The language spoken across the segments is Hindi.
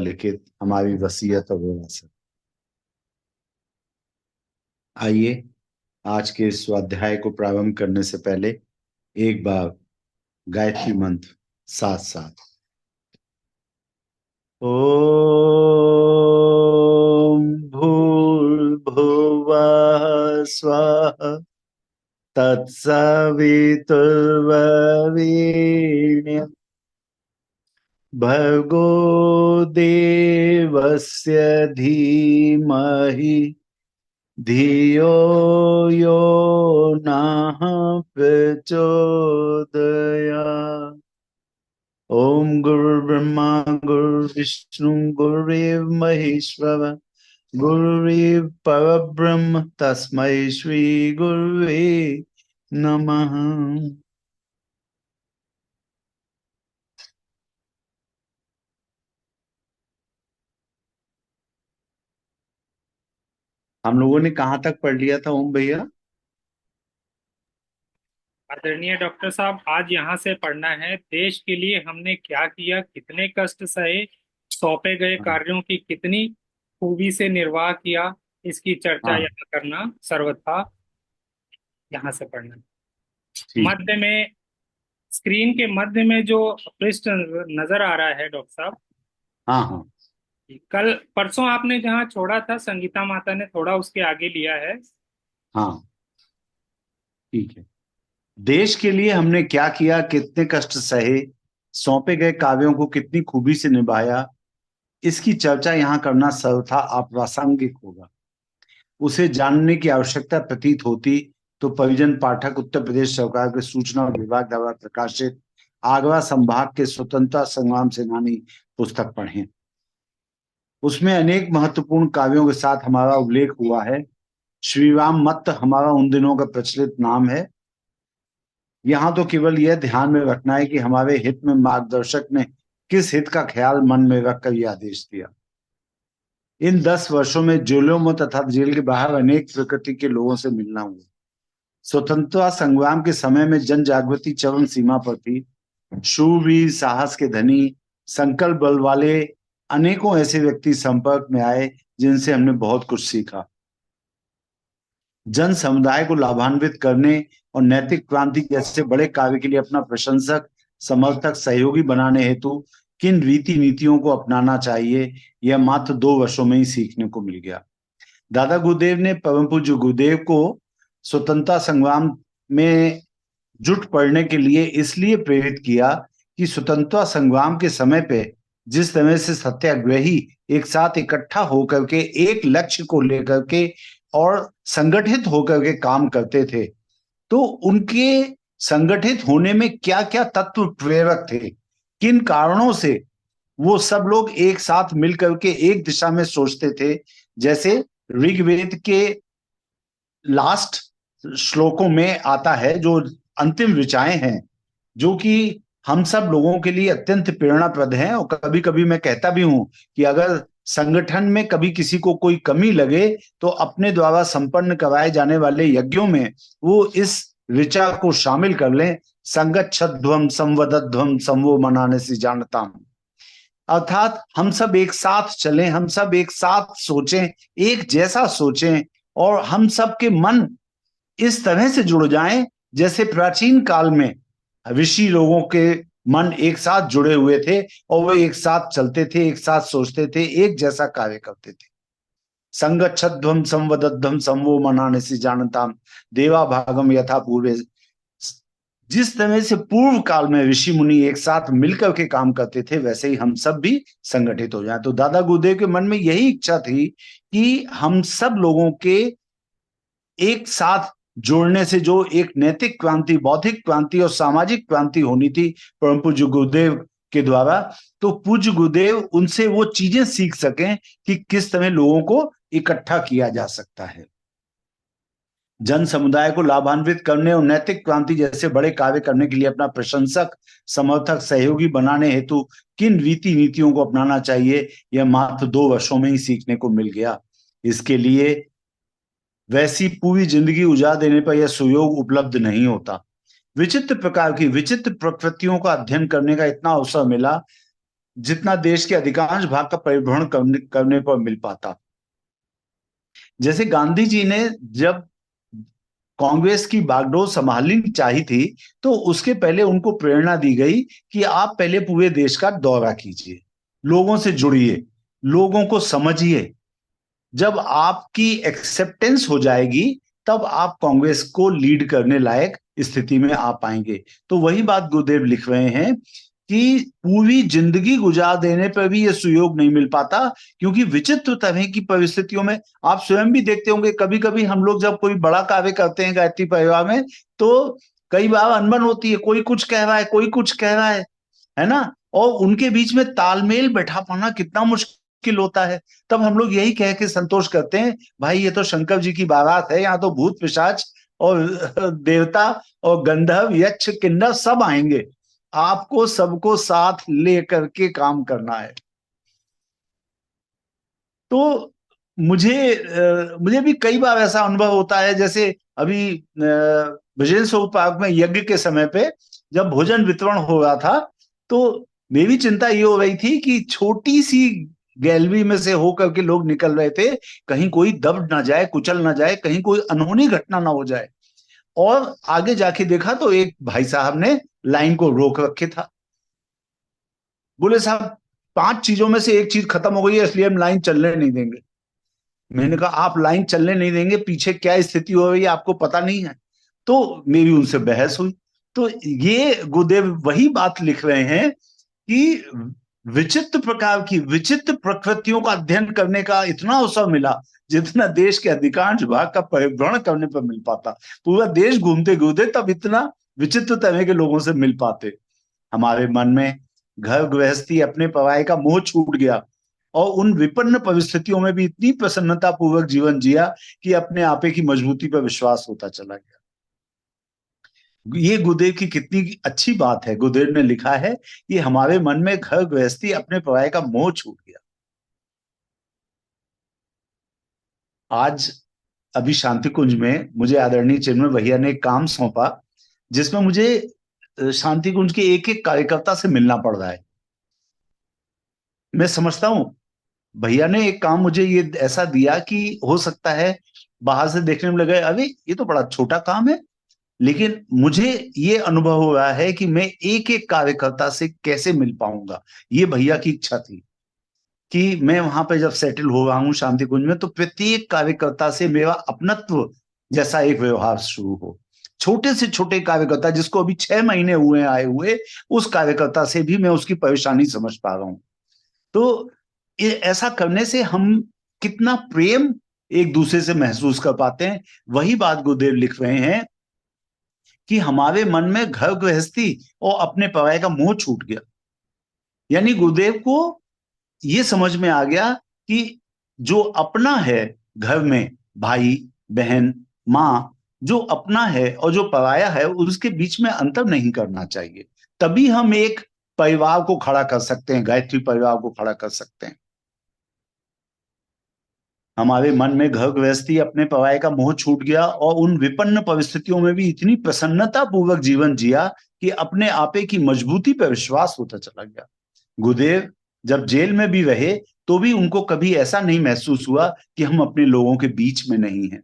लिखित हमारी वसीयत और विरासत। आइए आज के इस स्वाध्याय को प्रारंभ करने से पहले एक बार गायत्री मंत्र साथ साथ। ओम भूर्भुवः स्वः तत्सवितुर्वरेण्यं भर्गो देवस्य धीमहि धियो यो नः प्रचोदयात्। ओम गुरुर्ब्रह्मा गुरुर्विष्णु गुरुर्देव महेश्वर गुरुर्देव परब्रह्म तस्मै श्री गुरुवे नमः। हम लोगों ने कहाँ तक पढ़ लिया था ओम भैया? आदरणीय डॉक्टर साहब, आज यहाँ से पढ़ना है, देश के लिए हमने क्या किया, कितने कष्ट सहे, सौंपे गए हाँ कार्यों की कितनी खूबी से निर्वाह किया, इसकी चर्चा हाँ, यहाँ करना सर्वथा यहाँ से पढ़ना। ठीक। मध्य में, स्क्रीन के मध्य में जो पृष्ठ नजर आ रहा है डॉक्टर साहब, हाँ हाँ कल परसों आपने जहाँ छोड़ा था संगीता माता ने थोड़ा उसके आगे लिया है। हाँ, ठीक है। देश के लिए हमने क्या किया, कितने कष्ट सहे, सौंपे गए कार्यों को कितनी खूबी से निभाया, इसकी चर्चा यहाँ करना सर्वथा अप्रासंगिक होगा। उसे जानने की आवश्यकता प्रतीत होती तो परिजन पाठक उत्तर प्रदेश सरकार के सूचना विभाग द्वारा प्रकाशित आगरा संभाग के स्वतंत्रता संग्राम सेनानी पुस्तक पढ़ें। उसमें अनेक महत्वपूर्ण कार्यों के साथ हमारा उल्लेख हुआ है। श्री राम मत्त हमारा उन दिनों का प्रचलित नाम है। यहाँ तो केवल यह ध्यान में रखना है कि हमारे हित में मार्गदर्शक ने किस हित का ख्याल मन में रखकर यह आदेश दिया। इन 10 वर्षों में जेलों में तथा जेल के बाहर अनेक प्रकृति के लोगों से मिलना हुआ। स्वतंत्रता संग्राम के समय में जन जागृति चरम सीमा पर थी। शूरवीर, साहस के धनी, संकल्प बल वाले अनेकों ऐसे व्यक्ति संपर्क में आए जिनसे हमने बहुत कुछ सीखा। जन समुदाय को लाभान्वित करने और नैतिक क्रांति जैसे बड़े कार्य के लिए अपना प्रशंसक, समर्थक, सहयोगी बनाने हेतु किन रीति नीतियों को अपनाना चाहिए, यह मात्र 2 वर्षों में ही सीखने को मिल गया। दादा गुरुदेव ने परम पूज्य गुरुदेव को स्वतंत्रता संग्राम में जुट पड़ने के लिए इसलिए प्रेरित किया कि स्वतंत्रता संग्राम के समय पे जिस तरह से सत्याग्रही एक साथ इकट्ठा होकर के एक लक्ष्य को लेकर के और संगठित होकर के काम करते थे, तो उनके संगठित होने में क्या क्या तत्व प्रेरक थे, किन कारणों से वो सब लोग एक साथ मिलकर के एक दिशा में सोचते थे। जैसे ऋग्वेद के लास्ट श्लोकों में आता है, जो अंतिम ऋचाएं हैं, जो कि हम सब लोगों के लिए अत्यंत प्रेरणाप्रद हैं। और कभी कभी मैं कहता भी हूं कि अगर संगठन में कभी किसी को कोई कमी लगे तो अपने द्वारा संपन्न कराए जाने वाले यज्ञों में वो इस ऋचा को शामिल कर लें। संगच्छध्वम संवदध्वम संवो मनाने से जानता हूं। अर्थात हम सब एक साथ चलें, हम सब एक साथ सोचें, एक जैसा सोचें, और हम सब के मन इस तरह से जुड़ जाएं जैसे प्राचीन काल में ऋषि लोगों के मन एक साथ जुड़े हुए थे और वो एक साथ चलते थे, एक साथ सोचते थे, एक जैसा कार्य करते थे। संगच्छध्वम संवदध्वम संवो मनाने से जानता देवा भागम यथा पूर्वे। जिस तरह से पूर्व काल में ऋषि मुनि एक साथ मिलकर के काम करते थे, वैसे ही हम सब भी संगठित हो जाएं। तो दादा गुरुदेव के मन में यही इच्छा थी कि हम सब लोगों के एक साथ जोड़ने से जो एक नैतिक क्रांति, बौद्धिक क्रांति और सामाजिक क्रांति होनी थी परम पूज्य गुरुदेव के द्वारा, तो पूज्य गुरुदेव उनसे वो चीजें सीख सकें कि किस तरह लोगों को इकट्ठा किया जा सकता है। जन समुदाय को लाभान्वित करने और नैतिक क्रांति जैसे बड़े कार्य करने के लिए अपना प्रशंसक, समर्थक, सहयोगी बनाने हेतु किन रीति नीतियों को अपनाना चाहिए, यह मात्र 2 वर्षों में ही सीखने को मिल गया। इसके लिए वैसी पूरी जिंदगी उजाड़ देने पर यह सुयोग उपलब्ध नहीं होता। विचित्र प्रकार की विचित्र प्रकृतियों का अध्ययन करने का इतना अवसर मिला जितना देश के अधिकांश भाग का परिभ्रमण करने पर मिल पाता। जैसे गांधी जी ने जब कांग्रेस की बागडोर संभालनी चाहिए थी, तो उसके पहले उनको प्रेरणा दी गई कि आप पहले पूरे देश का दौरा कीजिए, लोगों से जुड़िए, लोगों को समझिए। जब आपकी एक्सेप्टेंस हो जाएगी, तब आप कांग्रेस को लीड करने लायक स्थिति में आ पाएंगे। तो वही बात गुरुदेव लिख रहे हैं कि पूरी जिंदगी गुजार देने पर भी यह सुयोग नहीं मिल पाता, क्योंकि विचित्र तरह की परिस्थितियों में आप स्वयं भी देखते होंगे, कभी कभी हम लोग जब कोई बड़ा कार्य करते हैं गायत्री परिवार में, तो कई बार अनबन होती है, कोई कुछ कह रहा है, कोई कुछ कह रहा है ना। और उनके बीच में तालमेल बैठा पाना कितना मुश्किल होता है। तब हम लोग यही कह के संतोष करते हैं, भाई ये तो शंकर जी की बारात है, यहाँ तो भूत पिशाच और देवता और गंधर्व यक्ष किन्नर सब आएंगे, आपको सबको साथ लेकर के काम करना है। तो मुझे भी कई बार ऐसा अनुभव होता है, जैसे अभी विजय स्वरूप पार्क में यज्ञ के समय पे जब भोजन वितरण हो रहा था, तो मेरी चिंता ये हो रही थी कि छोटी सी गैलरी में से होकर के लोग निकल रहे थे, कहीं कोई दब ना जाए, कुचल ना जाए, कहीं कोई अनहोनी घटना ना हो जाए। और आगे जाके देखा तो एक भाई साहब ने लाइन को रोक रखे था, बोले साहब 5 चीजों में से एक चीज खत्म हो गई है, इसलिए हम लाइन चलने नहीं देंगे। मैंने कहा आप लाइन चलने नहीं देंगे, पीछे क्या स्थिति हो रही है आपको पता नहीं है? तो मेरी उनसे बहस हुई। तो ये गुरुदेव वही बात लिख रहे हैं कि विचित्र प्रकार की विचित्र प्रकृतियों का अध्ययन करने का इतना अवसर मिला, जितना देश के अधिकांश भाग का परिभ्रमण करने पर मिल पाता। पूरा देश घूमते घूमते तब इतना विचित्र तरह के लोगों से मिल पाते। हमारे मन में घर गृहस्थी अपने पराये का मोह छूट गया, और उन विपन्न परिस्थितियों में भी इतनी प्रसन्नता पूर्वक जीवन जिया कि अपने आपे की मजबूती पर विश्वास होता चला गया। ये गुरुदेव की कितनी अच्छी बात है। गुरुदेव ने लिखा है कि हमारे मन में घर गृहस्थी अपने पराये का मोह छूट गया। आज अभी शांति कुंज में मुझे आदरणीय चिन्मय भैया ने एक काम सौंपा, जिसमें मुझे शांति कुंज के एक एक कार्यकर्ता से मिलना पड़ रहा है। मैं समझता हूं भैया ने एक काम मुझे ये ऐसा दिया कि हो सकता है बाहर से देखने में लगे अभी ये तो बड़ा छोटा काम है, लेकिन मुझे ये अनुभव हो रहा है कि मैं एक एक कार्यकर्ता से कैसे मिल पाऊंगा। ये भैया की इच्छा थी कि मैं वहां पे जब सेटल हो रहा हूँ शांति कुंज में, तो प्रत्येक कार्यकर्ता से मेरा अपनत्व जैसा एक व्यवहार शुरू हो। छोटे से छोटे कार्यकर्ता जिसको अभी 6 महीने हुए आए हुए, उस कार्यकर्ता से भी मैं उसकी परेशानी समझ पा रहा हूं। तो ऐसा करने से हम कितना प्रेम एक दूसरे से महसूस कर पाते हैं। वही बात गुरुदेव लिख रहे हैं कि हमारे मन में घर गृहस्थी और अपने पराये का मोह छूट गया। यानी गुरुदेव को ये समझ में आ गया कि जो अपना है घर में, भाई बहन माँ, जो अपना है और जो पराया है उसके बीच में अंतर नहीं करना चाहिए। तभी हम एक परिवार को खड़ा कर सकते हैं, गायत्री परिवार को खड़ा कर सकते हैं। हमारे मन में घर गृहस्थी अपने पराये का मोह छूट गया, और उन विपन्न परिस्थितियों में भी इतनी प्रसन्नता पूर्वक जीवन जिया कि अपने आपे की मजबूती पर विश्वास होता चला गया। गुरुदेव जब जेल में भी रहे तो भी उनको कभी ऐसा नहीं महसूस हुआ कि हम अपने लोगों के बीच में नहीं हैं।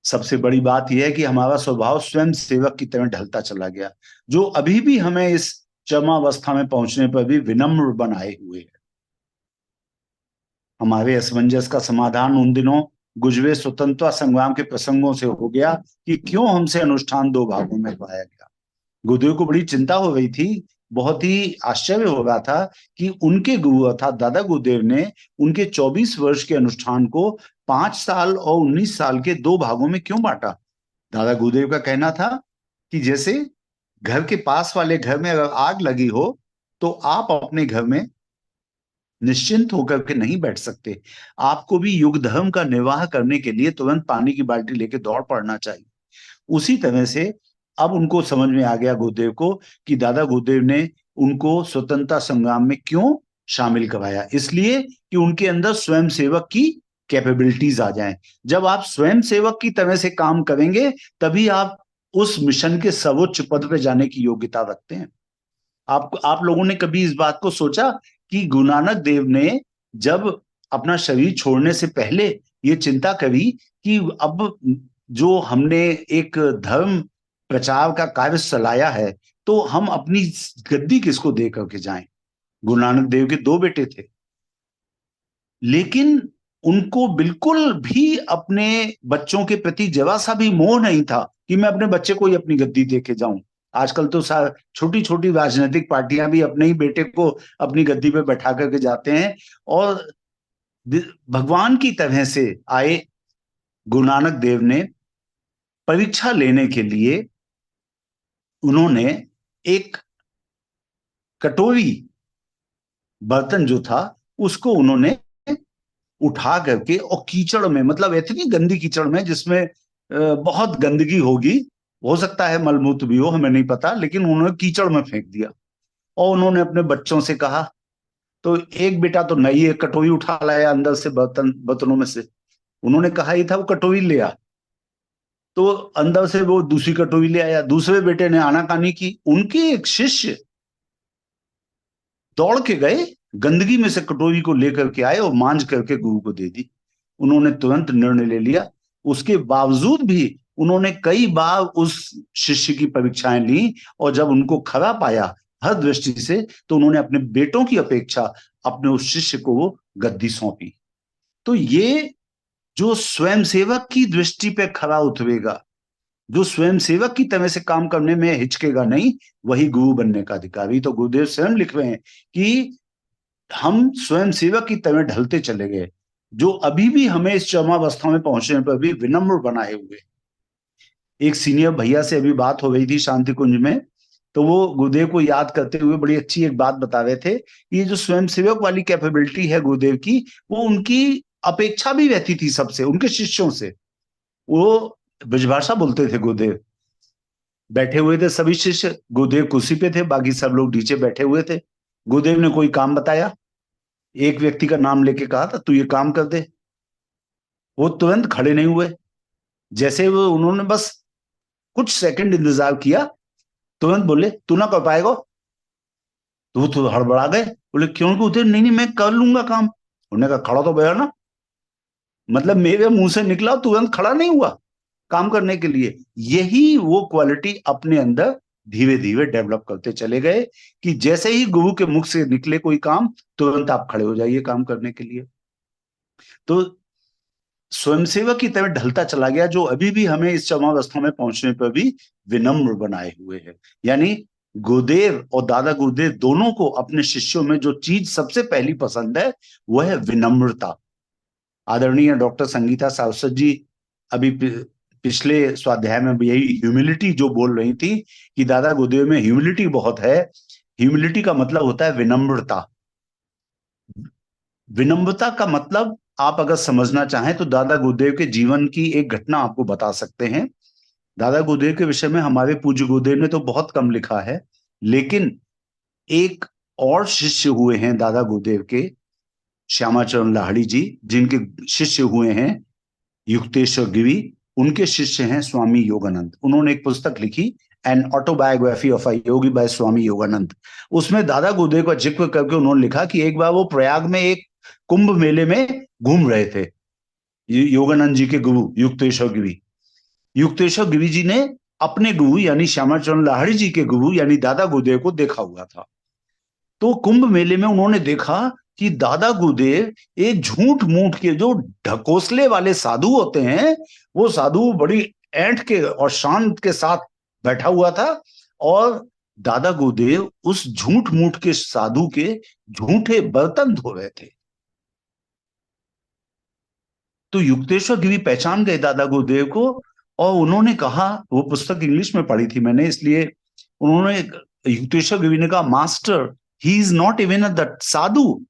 सबसे बड़ी बात यह है कि हमारा स्वभाव स्वयं सेवक की तरह ढलता चला गया, जो अभी भी हमें इस चरमावस्था में पहुंचने पर भी विनम्र बनाए हुए है। हमारे असमंजस का समाधान उन दिनों गुजरे स्वतंत्रता संग्राम के प्रसंगों से हो गया कि क्यों हमसे अनुष्ठान 2 भागों में पाया गया। गुरुदेव को बड़ी चिंता हो गई थी, बहुत ही आश्चर्य हो रहा था कि उनके गुरु अर्थात दादा गुरुदेव ने उनके 24 वर्ष के अनुष्ठान को 5 साल और 19 साल के 2 भागों में क्यों बांटा। दादा गुरुदेव का कहना था कि जैसे घर के पास वाले घर में अगर आग लगी हो, तो आप अपने घर में निश्चिंत होकर के नहीं बैठ सकते, आपको भी युग धर्म का निर्वाह करने के लिए तुरंत पानी की बाल्टी लेके दौड़ पड़ना चाहिए। उसी तरह से अब उनको समझ में आ गया गुरुदेव को कि दादा गुरुदेव ने उनको स्वतंत्रता संग्राम में क्यों शामिल करवाया, इसलिए कि उनके अंदर स्वयं सेवक की कैपेबिलिटीज आ जाएं। जब आप स्वयं सेवक की तरह से काम करेंगे, तभी आप उस मिशन के सर्वोच्च पद पर जाने की योग्यता रखते हैं। आप लोगों ने कभी इस बात को सोचा कि गुरु नानक देव ने जब अपना शरीर छोड़ने से पहले ये चिंता करी कि अब जो हमने एक धर्म प्रचार का कार्य चलाया है, तो हम अपनी गद्दी किसको दे करके जाएं? गुरु नानक देव के दो बेटे थे, लेकिन उनको बिल्कुल भी अपने बच्चों के प्रति जरा सा भी मोह नहीं था कि मैं अपने बच्चे को ही अपनी गद्दी दे के जाऊं। आजकल तो छोटी छोटी राजनीतिक पार्टियां भी अपने ही बेटे को अपनी गद्दी पे बैठा करके जाते हैं। और भगवान की तरह से आए गुरु नानक देव ने परीक्षा लेने के लिए उन्होंने एक कटोरी बर्तन जो था उसको उन्होंने उठा करके, और कीचड़ में, मतलब इतनी गंदी कीचड़ में जिसमें बहुत गंदगी होगी, हो सकता है मलमूत्र भी हो, हमें नहीं पता, लेकिन उन्होंने कीचड़ में फेंक दिया। और उन्होंने अपने बच्चों से कहा, तो एक बेटा तो नई एक कटोरी उठा लाया अंदर से, बर्तनों में से, उन्होंने कहा ही था वो कटोरी ले आ, तो अंदर से वो दूसरी कटोरी ले आया। दूसरे बेटे ने आनाकानी की, उनके एक शिष्य दौड़ के गए, गंदगी में से कटोरी को लेकर के आए और मांझ करके गुरु को दे दी। उन्होंने तुरंत निर्णय ले लिया। उसके बावजूद भी उन्होंने कई बार उस शिष्य की परीक्षाएं ली, और जब उनको खरा पाया हर दृष्टि से, तो उन्होंने अपने बेटों की अपेक्षा अपने उस शिष्य को वो गद्दी सौंपी। तो ये जो स्वयंसेवक की दृष्टि पे खरा उतरेगा, जो स्वयंसेवक की तरह से काम करने में हिचकेगा नहीं, वही गुरु बनने का अधिकारी। तो गुरुदेव स्वयं लिख रहे हैं कि हम स्वयंसेवक की तरह ढलते चले गए, जो अभी भी हमें इस चरमावस्था में पहुंचने पर भी विनम्र बनाए हुए। एक सीनियर भैया से अभी बात हो गई थी शांति कुंज में, तो वो गुरुदेव को याद करते हुए बड़ी अच्छी एक बात बता रहे थे कि ये जो स्वयंसेवक वाली कैपेबिलिटी है गुरुदेव की, वो उनकी अपेक्षा भी रहती थी सबसे, उनके शिष्यों से। वो ब्रजभाषा बोलते थे गुरुदेव, बैठे हुए थे सभी शिष्य, गुरुदेव कुर्सी पे थे, बाकी सब लोग नीचे बैठे हुए थे। गुरुदेव ने कोई काम बताया, एक व्यक्ति का नाम लेके कहा था तू ये काम कर दे, वो तुरंत खड़े नहीं हुए। जैसे वो उन्होंने बस कुछ सेकंड इंतजार किया, तुरंत बोले तू ना कर पाएगा। तो वो तो हड़बड़ा गए, बोले क्यों? उधर नहीं नहीं मैं कर लूंगा काम। उन्होंने कहा खड़ा तो बैठा ना, मतलब मेरे मुंह से निकला तुरंत खड़ा नहीं हुआ काम करने के लिए। यही वो क्वालिटी अपने अंदर धीरे धीरे डेवलप करते चले गए कि जैसे ही गुरु के मुख से निकले कोई काम, तुरंत आप खड़े हो जाइए काम करने के लिए। तो स्वयंसेवक की तरह ढलता चला गया, जो अभी भी हमें इस चरमावस्था में पहुंचने पर भी विनम्र बनाए हुए है। यानी गुरुदेव और दादा गुरुदेव दोनों को अपने शिष्यों में जो चीज सबसे पहली पसंद है, वह है विनम्रता। आदरणीय डॉक्टर संगीता सारस्वत जी अभी पिछले स्वाध्याय में भी यही ह्यूमिलिटी जो बोल रही थी कि दादा गुरुदेव में ह्यूमिलिटी बहुत है। ह्यूमिलिटी का मतलब होता है विनम्रता। विनम्रता का मतलब आप अगर समझना चाहें तो दादा गुरुदेव के जीवन की एक घटना आपको बता सकते हैं। दादा गुरुदेव के विषय में हमारे पूज्य गुरुदेव ने तो बहुत कम लिखा है, लेकिन एक और शिष्य हुए हैं दादा गुरुदेव के, श्यामाचरण लाहिड़ी जी, जिनके शिष्य हुए हैं युक्तेश्वर गिरी। उनके शिष्य हैं स्वामी योगानंद। उन्होंने एक पुस्तक लिखी, an autobiography of a yogi by Swami Yogananda. उसमें दादा गुरुदेव का जिक्र करके उन्होंने लिखा कि एक बार वो प्रयाग में एक कुंभ मेले में घूम रहे थे, योगानंद जी के गुरु युक्तेश्वर गिरी। युक्तेश्वर गिरी जी ने अपने गुरु यानी श्यामाचरण लाहिड़ी जी के गुरु यानी दादा गुरुदेव को देखा हुआ था। तो कुंभ मेले में उन्होंने देखा कि दादा गुरुदेव एक झूठ मूठ के जो ढकोसले वाले साधु होते हैं, वो साधु बड़ी ऐंठ के और शांत के साथ बैठा हुआ था, और दादा गुरुदेव उस झूठ मूठ के साधु के झूठे बर्तन धो रहे थे। तो युक्तेश्वर गिरी पहचान गए दादा गुरुदेव को, और उन्होंने कहा, वो पुस्तक इंग्लिश में पढ़ी थी मैंने, इसलिए उन्होंने, युक्तेश्वर गिरी ने कहा master he is not even a sadhu,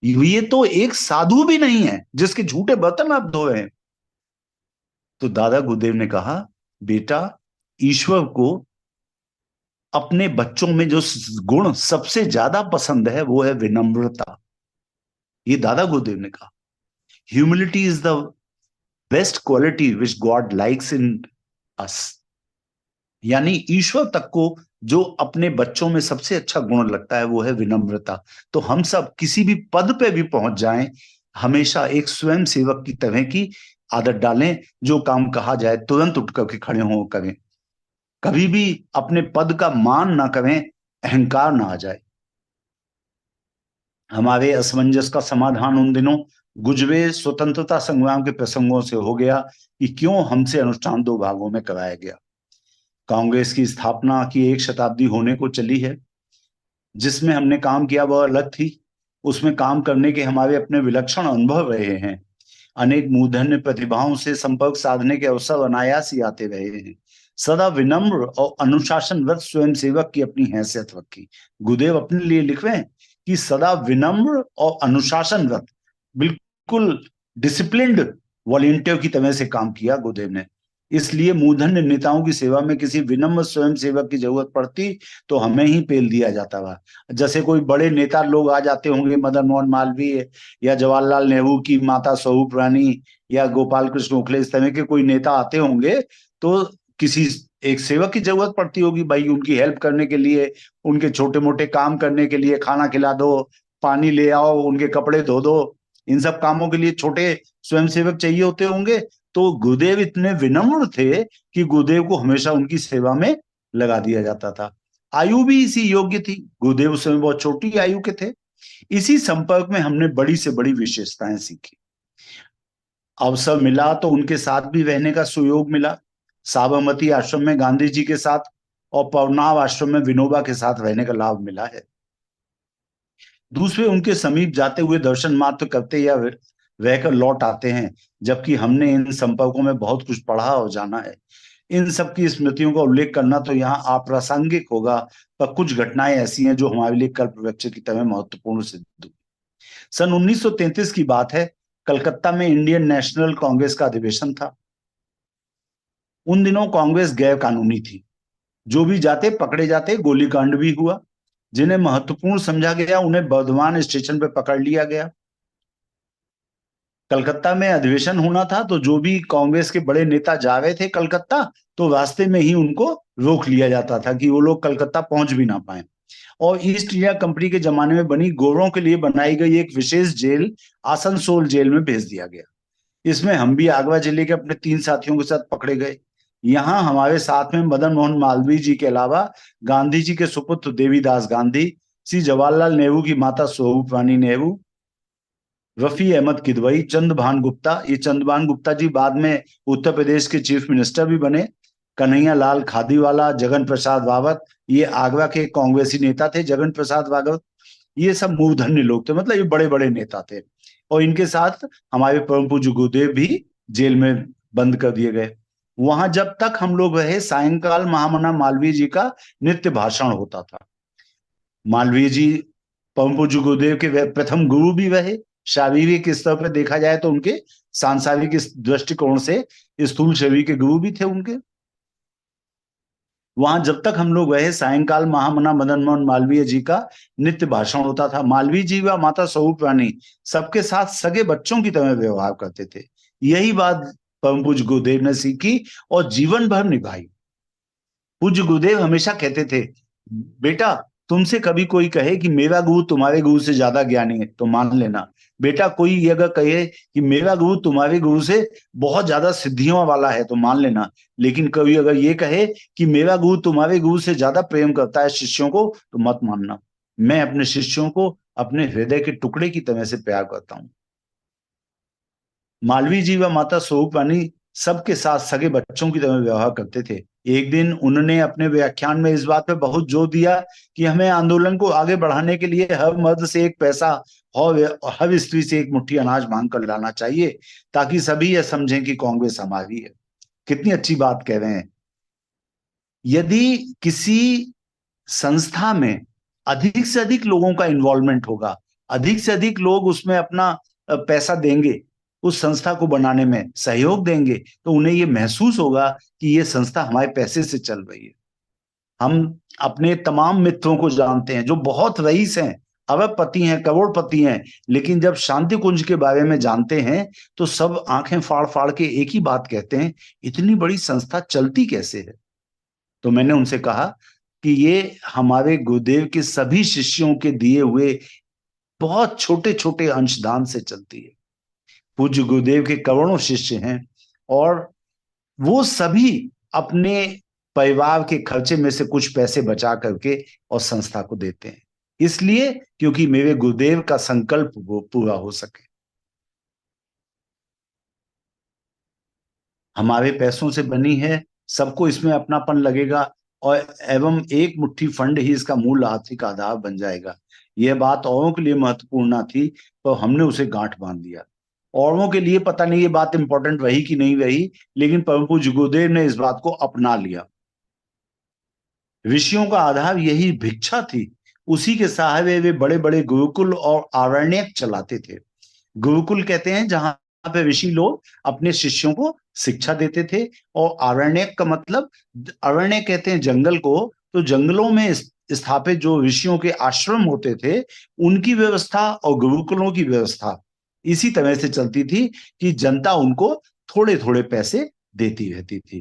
ये तो एक साधु भी नहीं है जिसके झूठे बर्तन आप धो रहे हैं। तो दादा गुरुदेव ने कहा बेटा, ईश्वर को अपने बच्चों में जो गुण सबसे ज्यादा पसंद है वो है विनम्रता। ये दादा गुरुदेव ने कहा humility is the best quality which God likes in us. यानी ईश्वर तक को जो अपने बच्चों में सबसे अच्छा गुण लगता है वो है विनम्रता। तो हम सब किसी भी पद पे भी पहुंच जाएं, हमेशा एक स्वयं सेवक की तरह की आदत डालें। जो काम कहा जाए तुरंत उठ करके खड़े हों करें। कभी भी अपने पद का मान ना करें, अहंकार ना आ जाए। हमारे असमंजस का समाधान उन दिनों गुजरे स्वतंत्रता संग्राम के प्रसंगों से हो गया कि क्यों हमसे अनुष्ठान दो भागों में कराया गया। कांग्रेस की स्थापना की 1 शताब्दी होने को चली है। जिसमें हमने काम किया वह अलग थी, उसमें काम करने के हमारे अपने विलक्षण अनुभव रहे हैं। अनेक मूर्धन्य प्रतिभाओं से संपर्क साधने के अवसर अनायास ही आते रहे हैं। सदा विनम्र और अनुशासनरत स्वयंसेवक की अपनी हैसियत रखी। गुरुदेव अपने लिए लिख रहे हैं कि सदा विनम्र और अनुशासनरत, बिल्कुल डिसिप्लिन्ड वॉलेंटियर की तरह से काम किया गुरुदेव ने। इसलिए मूर्धन्य नेताओं की सेवा में किसी विनम्र स्वयंसेवक की जरूरत पड़ती तो हमें ही पेल दिया जाता था। जैसे कोई बड़े नेता लोग आ जाते होंगे, मदन मोहन मालवीय या जवाहरलाल नेहरू की माता स्वरूप रानी या गोपाल कृष्ण गोखले, इस तरह के कोई नेता आते होंगे तो किसी एक सेवक की जरूरत पड़ती होगी भाई, उनकी हेल्प करने के लिए, उनके छोटे मोटे काम करने के लिए, खाना खिला दो, पानी ले आओ, उनके कपड़े धो दो, इन सब कामों के लिए छोटे स्वयंसेवक चाहिए होते होंगे। तो गुरुदेव इतने विनम्र थे कि गुरुदेव को हमेशा उनकी सेवा में लगा दिया जाता था। आयु भी इसी योग्य थी, गुरुदेव उस समय बहुत छोटी आयु के थे। इसी संपर्क में हमने बड़ी से बड़ी विशेषताएं सीखी। अवसर मिला तो उनके साथ भी रहने का सुयोग मिला। साबरमती आश्रम में गांधी जी के साथ और पवनाव आश्रम में विनोबा के साथ रहने का लाभ मिला है। दूसरे उनके समीप जाते हुए दर्शन मात्र करते या रहकर लौट आते हैं, जबकि हमने इन संपर्कों में बहुत कुछ पढ़ा और जाना है। इन सब की स्मृतियों का उल्लेख करना तो यहाँ अप्रासंगिक होगा, पर कुछ घटनाएं ऐसी हैं जो हमारे लिए कल्पवृक्ष की तरह महत्वपूर्ण सिद्ध हुई। सन 1933 की बात है, कलकत्ता में इंडियन नेशनल कांग्रेस का अधिवेशन था। उन दिनों कांग्रेस गैर कानूनी थी। जो भी जाते पकड़े जाते, गोलीकांड भी हुआ। जिन्हें महत्वपूर्ण समझा गया उन्हें बर्धमान स्टेशन पर पकड़ लिया गया। कलकत्ता में अधिवेशन होना था तो जो भी कांग्रेस के बड़े नेता जा रहे थे कलकत्ता, तो रास्ते में ही उनको रोक लिया जाता था कि वो लोग कलकत्ता पहुंच भी ना पाए। और ईस्ट इंडिया कंपनी के जमाने में बनी गोरों के लिए बनाई गई एक विशेष जेल, आसनसोल जेल में भेज दिया गया। इसमें हम भी आगरा जिले के अपने 3 साथियों के साथ पकड़े गए। यहाँ हमारे साथ में मदन मोहन मालवीय जी के अलावा गांधी जी के सुपुत्र देवीदास गांधी, श्री जवाहरलाल नेहरू की माता स्वरूप रानी नेहरू, रफी अहमद किदवई, चंद्रभान गुप्ता। ये चंद्रभान गुप्ता जी बाद में उत्तर प्रदेश के चीफ मिनिस्टर भी बने। कन्हैया लाल खादीवाला, जगन प्रसाद रावत, ये आगरा के कांग्रेसी नेता थे। जगन प्रसाद रावत ये सब मूर्धन्य लोग थे, मतलब ये बड़े बड़े नेता थे। और इनके साथ हमारे परम पूज्य गुरुदेव भी जेल में बंद कर दिए गए। वहां जब तक हम लोग रहे, सायंकाल महामना मालवीय जी का नित्य भाषण होता था। मालवीय जी परम पूज्य गुरुदेव के प्रथम गुरु भी रहे। शारीरिक स्तर पर देखा जाए तो उनके सांसारिक दृष्टिकोण से स्थूल शरीर के गुरु भी थे उनके। वहां जब तक हम लोग रहे, सायंकाल महामना मदन मोहन मालवीय जी का नित्य भाषण होता था। मालवीय जी व माता स्वरूप रानी सबके साथ सगे बच्चों की तरह व्यवहार करते थे। यही बात परम पूज्य गुरुदेव ने सीखी और जीवन भर निभाई। पूज्य गुरुदेव हमेशा कहते थे, बेटा तुमसे कभी कोई कहे कि मेरा गुरु तुम्हारे गुरु से ज्यादा ज्ञानी है तो मान लेना। बेटा कोई अगर कहे कि मेरा गुरु तुम्हारे गुरु से बहुत ज्यादा सिद्धियों वाला है तो मान लेना। लेकिन कभी अगर ये कहे कि मेरा गुरु तुम्हारे गुरु से ज्यादा प्रेम करता है शिष्यों को तो मत मानना। मैं अपने शिष्यों को अपने हृदय के टुकड़े की तरह से प्यार करता हूं। मालवीय जी व माता स्वरूप रानी सबके साथ सगे बच्चों की तरह व्यवहार करते थे। एक दिन उन्होंने अपने व्याख्यान में इस बात पे बहुत जोर दिया कि हमें आंदोलन को आगे बढ़ाने के लिए हर मर्द से एक पैसा और हर स्त्री से एक मुट्ठी अनाज मांग कर लाना चाहिए, ताकि सभी यह समझें कि कांग्रेस हमारी है। कितनी अच्छी बात कह रहे हैं। यदि किसी संस्था में अधिक से अधिक लोगों का इन्वॉल्वमेंट होगा, अधिक से अधिक लोग उसमें अपना पैसा देंगे, उस संस्था को बनाने में सहयोग देंगे, तो उन्हें ये महसूस होगा कि ये संस्था हमारे पैसे से चल रही है। हम अपने तमाम मित्रों को जानते हैं जो बहुत रईस हैं, अरबपति हैं, करोड़पति हैं, लेकिन जब शांति कुंज के बारे में जानते हैं तो सब आंखें फाड़ फाड़ के एक ही बात कहते हैं, इतनी बड़ी संस्था चलती कैसे है। तो मैंने उनसे कहा कि ये हमारे गुरुदेव के सभी शिष्यों के दिए हुए बहुत छोटे छोटे अंशदान से चलती है। पूज्य गुरुदेव के करोड़ों शिष्य हैं और वो सभी अपने परिवार के खर्चे में से कुछ पैसे बचा करके और संस्था को देते हैं, इसलिए क्योंकि मेरे गुरुदेव का संकल्प वो पूरा हो सके। हमारे पैसों से बनी है, सबको इसमें अपनापन लगेगा और एवं एक मुट्ठी फंड ही इसका मूल आर्थिक आधार बन जाएगा। यह बात औरों के लिए महत्वपूर्ण ना थी, तो हमने उसे गांठ बांध दिया। औरों के लिए पता नहीं ये बात इंपॉर्टेंट रही कि नहीं रही, लेकिन परम पूज्य गुरुदेव ने इस बात को अपना लिया। ऋषियों का आधार यही भिक्षा थी, उसी के सहारे वे बड़े बड़े गुरुकुल और आरण्यक चलाते थे। गुरुकुल कहते हैं जहां पे ऋषि लोग अपने शिष्यों को शिक्षा देते थे, और आरण्यक का मतलब, अरण्य कहते हैं जंगल को, तो जंगलों में स्थापित जो ऋषियों के आश्रम होते थे उनकी व्यवस्था और गुरुकुलों की व्यवस्था इसी तरह से चलती थी कि जनता उनको थोड़े थोड़े पैसे देती रहती थी।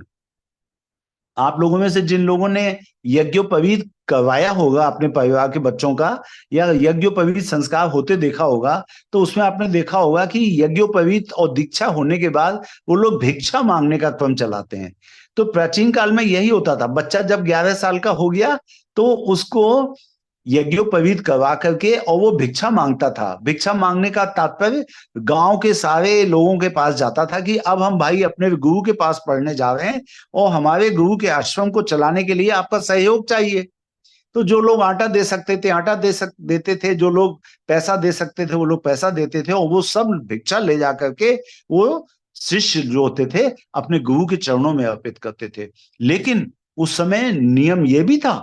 आप लोगों में से जिन लोगों ने यज्ञोपवीत करवाया होगा अपने परिवार के बच्चों का, या यज्ञोपवीत संस्कार होते देखा होगा, तो उसमें आपने देखा होगा कि यज्ञोपवीत और दीक्षा होने के बाद वो लोग भिक्षा मांगने का क्रम चलाते हैं। तो प्राचीन काल में यही होता था, बच्चा जब 11 साल का हो गया तो उसको यज्ञोपवीत करवा करके और वो भिक्षा मांगता था। भिक्षा मांगने का तात्पर्य गांव के सारे लोगों के पास जाता था कि अब हम भाई अपने गुरु के पास पढ़ने जा रहे हैं और हमारे गुरु के आश्रम को चलाने के लिए आपका सहयोग चाहिए। तो जो लोग आटा दे सकते थे आटा देते थे, जो लोग पैसा दे सकते थे वो लोग पैसा देते थे, और वो सब भिक्षा ले जा करके वो शिष्य जो होते थे अपने गुरु के चरणों में अर्पित करते थे। लेकिन उस समय नियम ये भी था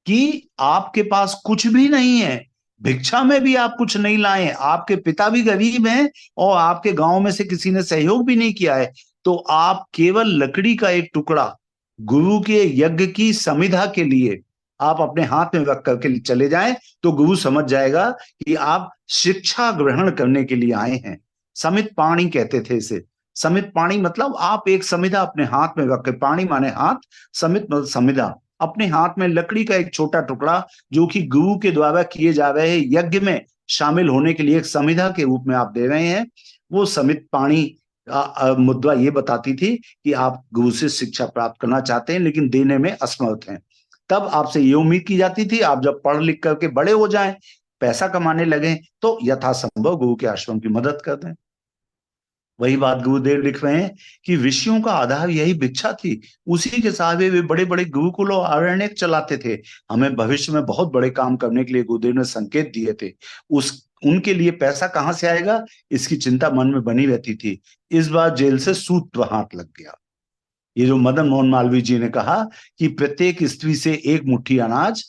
कि आपके पास कुछ भी नहीं है, भिक्षा में भी आप कुछ नहीं लाए, आपके पिता भी गरीब हैं और आपके गांव में से किसी ने सहयोग भी नहीं किया है, तो आप केवल लकड़ी का एक टुकड़ा गुरु के यज्ञ की समिधा के लिए आप अपने हाथ में रख करके चले जाएं, तो गुरु समझ जाएगा कि आप शिक्षा ग्रहण करने के लिए आए हैं। समित पाणी कहते थे इसे। समित पाणी मतलब आप एक समिधा अपने हाथ में रख के, पाणी माने हाथ, समित मतलब समिधा, अपने हाथ में लकड़ी का एक छोटा टुकड़ा जो कि गुरु के द्वारा किए जा रहे यज्ञ में शामिल होने के लिए एक समिधा के रूप में आप दे रहे हैं। वो समित पाणी मुद्रा ये बताती थी कि आप गुरु से शिक्षा प्राप्त करना चाहते हैं लेकिन देने में असमर्थ हैं। तब आपसे ये उम्मीद की जाती थी आप जब पढ़ लिख करके बड़े हो जाएं, पैसा कमाने लगे, तो यथासंभव गुरु के आश्रम की मदद कर दें। वही बात गुरुदेव लिख रहे हैं कि ऋषियों का आधार यही भिक्षा थी, उसी के सहारे वे बड़े बड़े गुरुकुल और आरण्य चलाते थे। हमें भविष्य में बहुत बड़े काम करने के लिए गुरुदेव ने संकेत दिए थे, उनके लिए पैसा कहां से आएगा इसकी चिंता मन में बनी रहती थी। इस बार जेल से सूत्र हाथ लग गया। ये जो मदन मोहन मालवीय जी ने कहा कि प्रत्येक स्त्री से एक मुट्ठी अनाज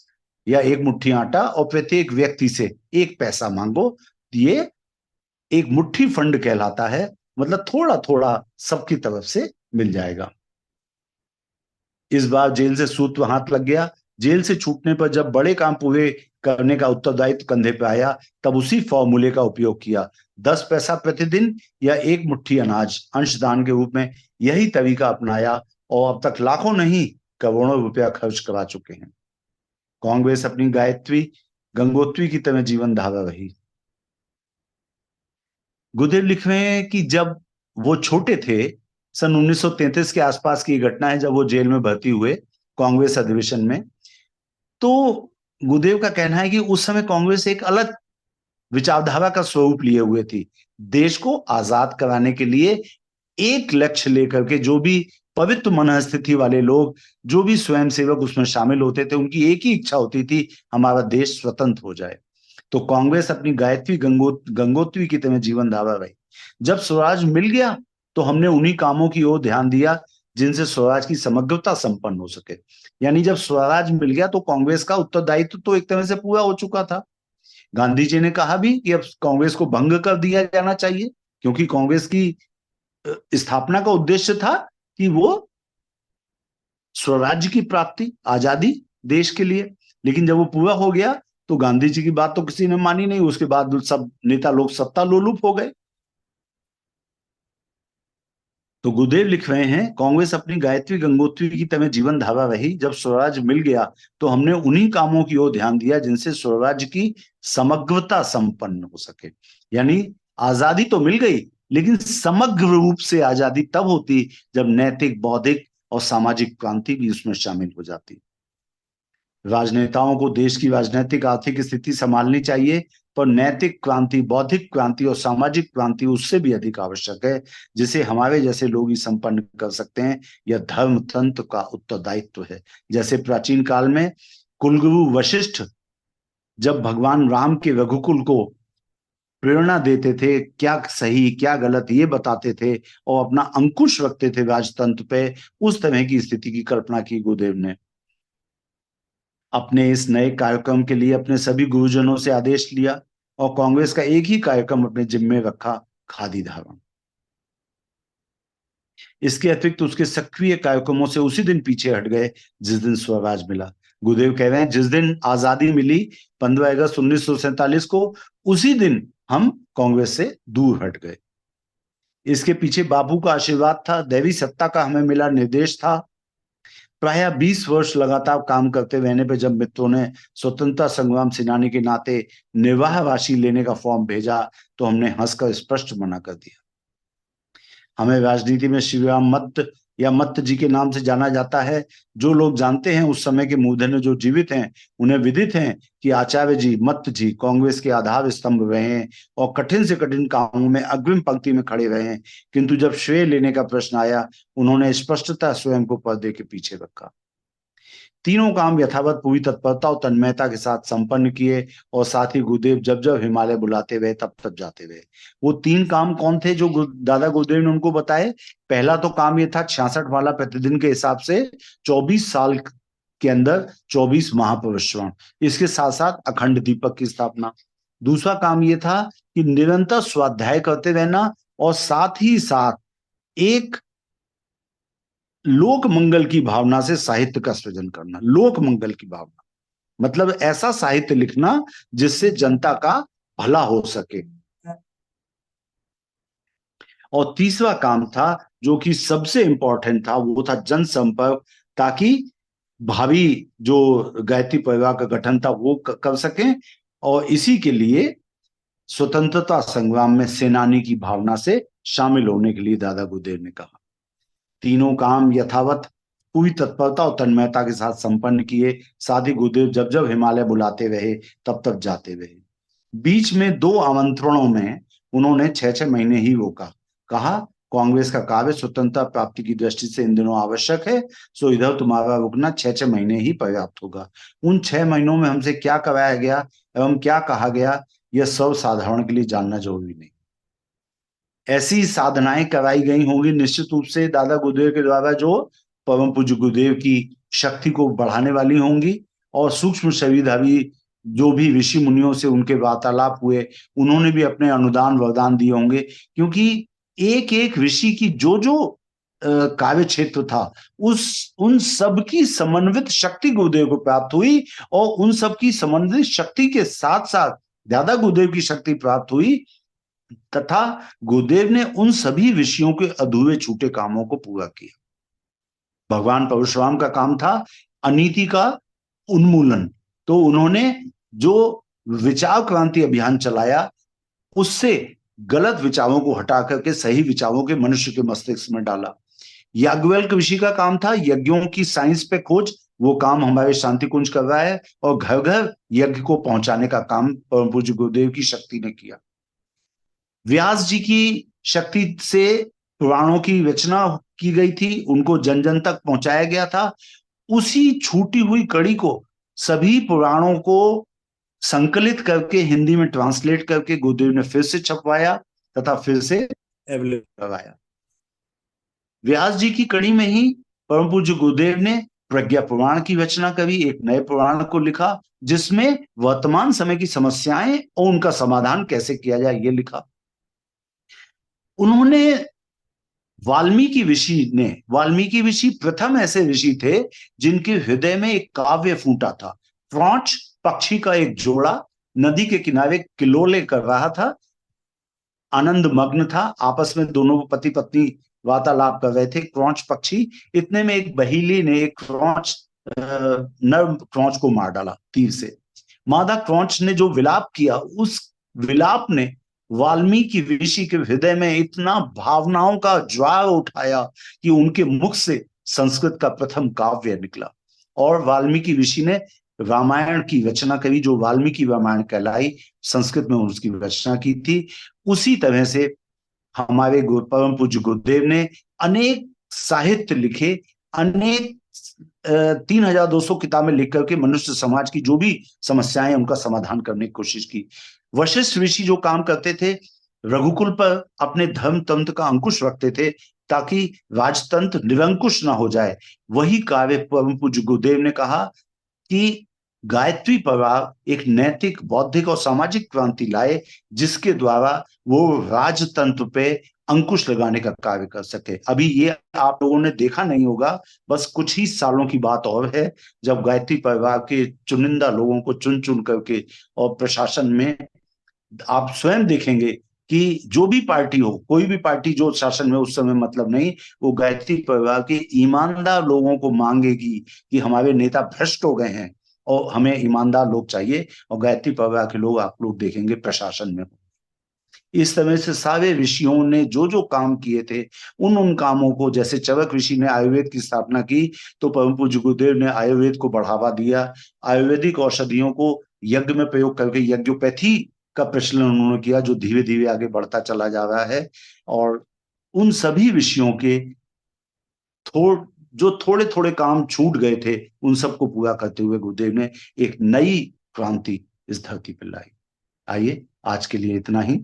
या एक मुट्ठी आटा और प्रत्येक व्यक्ति से एक पैसा मांगो, ये एक मुट्ठी फंड कहलाता है, मतलब थोड़ा थोड़ा सबकी तरफ से मिल जाएगा। इस बार जेल से सूत्र हाथ लग गया। जेल से छूटने पर जब बड़े काम पूरे करने का उत्तरदायित्व कंधे पे आया, तब उसी फॉर्मूले का उपयोग किया। 10 पैसा प्रतिदिन या एक मुट्ठी अनाज अंशदान के रूप में, यही तरीका अपनाया और अब तक लाखों नहीं करोड़ों रुपया खर्च करा चुके हैं। कांग्रेस अपनी गायत्री गंगोत्री की तरह जीवन धारा रही। गुरुदेव लिख रहे हैं कि जब वो छोटे थे, सन 1933 के आसपास की घटना है, जब वो जेल में भर्ती हुए कांग्रेस अधिवेशन में, तो गुरुदेव का कहना है कि उस समय कांग्रेस एक अलग विचारधारा का स्वरूप लिए हुए थी। देश को आजाद कराने के लिए एक लक्ष्य लेकर के जो भी पवित्र मनस्थिति वाले लोग, जो भी स्वयंसेवक उसमें शामिल होते थे, उनकी एक ही इच्छा होती थी, हमारा देश स्वतंत्र हो जाए। तो कांग्रेस अपनी गायत्री गंगोत्री की तरह जीवन धारा रही। जब स्वराज मिल गया तो हमने उन्हीं कामों की ओर ध्यान दिया जिनसे स्वराज की समग्रता संपन्न हो सके। यानी जब स्वराज मिल गया तो कांग्रेस का उत्तरदायित्व तो एक तरह से पूरा हो चुका था। गांधी जी ने कहा भी कि अब कांग्रेस को भंग कर दिया जाना चाहिए, क्योंकि कांग्रेस की स्थापना का उद्देश्य था कि वो स्वराज्य की प्राप्ति, आजादी देश के लिए। लेकिन जब वो पूरा हो गया तो गांधी जी की बात तो किसी ने मानी नहीं। उसके बाद सब नेता लोग सत्ता लोलुप हो गए। तो गुरुदेव लिख रहे हैं, कांग्रेस अपनी गायत्री गंगोत्री की तरह जीवन धारा रही। जब स्वराज मिल गया तो हमने उन्हीं कामों की ओर ध्यान दिया जिनसे स्वराज की समग्रता संपन्न हो सके। यानी आजादी तो मिल गई, लेकिन समग्र रूप से आजादी तब होती जब नैतिक, बौद्धिक और सामाजिक क्रांति भी उसमें शामिल हो जाती। राजनेताओं को देश की राजनीतिक आर्थिक स्थिति संभालनी चाहिए, पर नैतिक क्रांति, बौद्धिक क्रांति और सामाजिक क्रांति उससे भी अधिक आवश्यक है, जिसे हमारे जैसे लोग ही संपन्न कर सकते हैं। यह धर्म तंत्र का उत्तरदायित्व है। जैसे प्राचीन काल में कुलगुरु वशिष्ठ जब भगवान राम के रघुकुल को प्रेरणा देते थे, क्या सही क्या गलत ये बताते थे और अपना अंकुश रखते थे राजतंत्र पे, उस तरह की स्थिति की कल्पना की गुरुदेव ने। अपने इस नए कार्यक्रम के लिए अपने सभी गुरुजनों से आदेश लिया और कांग्रेस का एक ही कार्यक्रम अपने जिम्मे रखा, खादी धारण। इसके अतिरिक्त उसके सक्रिय कार्यक्रमों से उसी दिन पीछे हट गए जिस दिन स्वराज मिला। गुरुदेव कह रहे हैं, जिस दिन आजादी मिली 15 अगस्त 1947 को, उसी दिन हम कांग्रेस से दूर हट गए। इसके पीछे बापू का आशीर्वाद था, दैवी सत्ता का हमें मिला निर्देश था। प्राय 20 वर्ष लगातार काम करते रहने पर जब मित्रों ने स्वतंत्रता संग्राम सेनानी के नाते निर्वाह राशि लेने का फॉर्म भेजा तो हमने हंसकर स्पष्ट मना कर दिया। हमें राजनीति में शिवराम मत्त या मत्त जी के नाम से जाना जाता है। जो लोग जानते हैं उस समय के मूर्धन्य जो जीवित हैं, उन्हें विदित है कि आचार्य जी, मत्त जी कांग्रेस के आधार स्तंभ रहे हैं और कठिन से कठिन कामों में अग्रिम पंक्ति में खड़े रहे हैं, किंतु जब श्रेय लेने का प्रश्न आया उन्होंने स्पष्टता स्वयं को पर्दे के पीछे रखा। तीनों काम यथावत पूरी तत्परता और तन्मयता के साथ संपन्न किए और साथ ही गुरुदेव जब जब हिमालय बुलाते हुए तब तब जाते हुए। वो तीन काम कौन थे जो दादा गुरुदेव ने उनको बताए? पहला तो काम ये था 66 वाला प्रतिदिन के हिसाब से 24 साल के अंदर 24 महाप्रविश्रण, इसके साथ साथ अखंड दीपक की स्थापना। दूसरा काम ये था कि निरंतर स्वाध्याय करते रहना और साथ ही साथ एक लोक मंगल की भावना से साहित्य का सृजन करना। लोक मंगल की भावना मतलब ऐसा साहित्य लिखना जिससे जनता का भला हो सके। और तीसरा काम था जो कि सबसे इंपॉर्टेंट था, वो था जनसंपर्क, ताकि भावी जो गायत्री परिवार का गठन था वो कर सकें। और इसी के लिए स्वतंत्रता संग्राम में सेनानी की भावना से शामिल होने के लिए दादा गुरुदेव ने कहा। तीनों काम यथावत पूरी तत्परता और तन्मयता के साथ संपन्न किए। साथ ही गुरुदेव जब जब हिमालय बुलाते रहे तब तब जाते रहे। बीच में 2 आमंत्रणों में उन्होंने 6-6 महीने ही रोका। कहा, कांग्रेस का कार्य स्वतंत्रता प्राप्ति की दृष्टि से इन दिनों आवश्यक है, सो इधर तुम्हारा रुकना 6-6 महीने ही पर्याप्त होगा। उन 6 महीनों में हमसे क्या कराया गया एवं क्या कहा गया, यह सब साधारण के लिए जानना जरूरी नहीं। ऐसी साधनाएं कराई गई होंगी निश्चित रूप से दादा गुरुदेव के द्वारा, जो परम पूज्य गुरुदेव की शक्ति को बढ़ाने वाली होंगी। और सूक्ष्म शरीरधारी जो भी ऋषि मुनियों से उनके वार्तालाप हुए, उन्होंने भी अपने अनुदान वरदान दिए होंगे, क्योंकि एक एक ऋषि की जो जो कार्य क्षेत्र था उन सब की समन्वित शक्ति गुरुदेव को प्राप्त हुई। और उन सब की समन्वित शक्ति के साथ साथ दादा गुरुदेव की शक्ति प्राप्त हुई, तथा गुरुदेव ने उन सभी ऋषियों के अधूरे छूटे कामों को पूरा किया। भगवान परशुराम का काम था अनीति का उन्मूलन, तो उन्होंने जो विचार क्रांति अभियान चलाया उससे गलत विचारों को हटा करके सही विचारों के मनुष्य के मस्तिष्क में डाला। याज्ञवल्क्य ऋषि का काम था यज्ञों की साइंस पे खोज, वो काम हमारे शांति कुंज कर रहा है। और घर घर यज्ञ को पहुंचाने का काम परम पूज्य गुरुदेव की शक्ति ने किया। व्यास जी की शक्ति से पुराणों की रचना की गई थी, उनको जन जन तक पहुंचाया गया था। उसी छूटी हुई कड़ी को, सभी पुराणों को संकलित करके हिंदी में ट्रांसलेट करके गुरुदेव ने फिर से छपवाया तथा फिर से अवेलेबल करवाया। व्यास जी की कड़ी में ही परम पूज्य गुरुदेव ने प्रज्ञा पुराण की रचना करी, एक नए पुराण को लिखा जिसमें वर्तमान समय की समस्याएं और उनका समाधान कैसे किया जाए ये लिखा। उन्होंने वाल्मीकि ऋषि प्रथम ऐसे ऋषि थे जिनके हृदय में एक काव्य फूटा था। फ्रॉन्च पक्षी का एक जोड़ा नदी के किनारे किलोले कर रहा था, आनंद मग्न था, आपस में दोनों पति पत्नी वार्तालाप कर रहे थे, क्रॉच पक्षी। इतने में एक बहेली ने एक क्रॉच नर क्रॉच को मार डाला तीर से। मादा क्रॉच ने जो विलाप किया, उस विलाप ने वाल्मीकि ऋषि के हृदय में इतना भावनाओं का ज्वार उठाया कि उनके मुख से संस्कृत का प्रथम काव्य निकला। और वाल्मीकि ऋषि ने रामायण की रचना करी, जो वाल्मीकि रामायण कहलाई, संस्कृत में उसकी रचना की थी। उसी तरह से हमारे परम पूज्य गुरुदेव ने अनेक साहित्य लिखे, अनेक 3200 किताबें लिख करके मनुष्य समाज की जो भी समस्याएं उनका समाधान करने की कोशिश की। वशिष्ठ ऋषि जो काम करते थे, रघुकुल पर अपने धर्म तंत्र का अंकुश रखते थे ताकि राजतंत्र निरंकुश ना हो जाए। वही कार्य परम पूज्य गुरुदेव ने कहा कि गायत्री परिवार एक नैतिक, बौद्धिक और सामाजिक क्रांति लाए, जिसके द्वारा वो राजतंत्र पे अंकुश लगाने का कार्य कर सके। अभी ये आप लोगों ने देखा नहीं होगा, बस कुछ ही सालों की बात और है जब गायत्री परिवार के चुनिंदा लोगों को चुन चुन करके और प्रशासन में आप स्वयं देखेंगे कि जो भी पार्टी हो, कोई भी पार्टी जो शासन में उस समय मतलब नहीं, वो गायत्री परिवार के ईमानदार लोगों को मांगेगी कि हमारे नेता भ्रष्ट हो गए हैं और हमें ईमानदार लोग चाहिए, और गायत्री परिवार के लोग आप लोग देखेंगे प्रशासन में। इस तरह से सारे ऋषियों ने जो जो काम किए थे, उन उन कामों को, जैसे चरक ऋषि ने आयुर्वेद की स्थापना की तो परम पूज्य गुरुदेव ने आयुर्वेद को बढ़ावा दिया। आयुर्वेदिक औषधियों को यज्ञ में प्रयोग करके यज्ञोपैथी का प्रचलन उन्होंने किया, जो धीरे धीरे आगे बढ़ता चला जा रहा है। और उन सभी विषयों के थोड़ जो थोड़े थोड़े काम छूट गए थे, उन सबको पूरा करते हुए गुरुदेव ने एक नई क्रांति इस धरती पर लाई। आइए, आज के लिए इतना ही,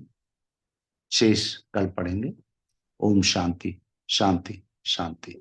शेष कल पढ़ेंगे। ओम शांति शांति शांति।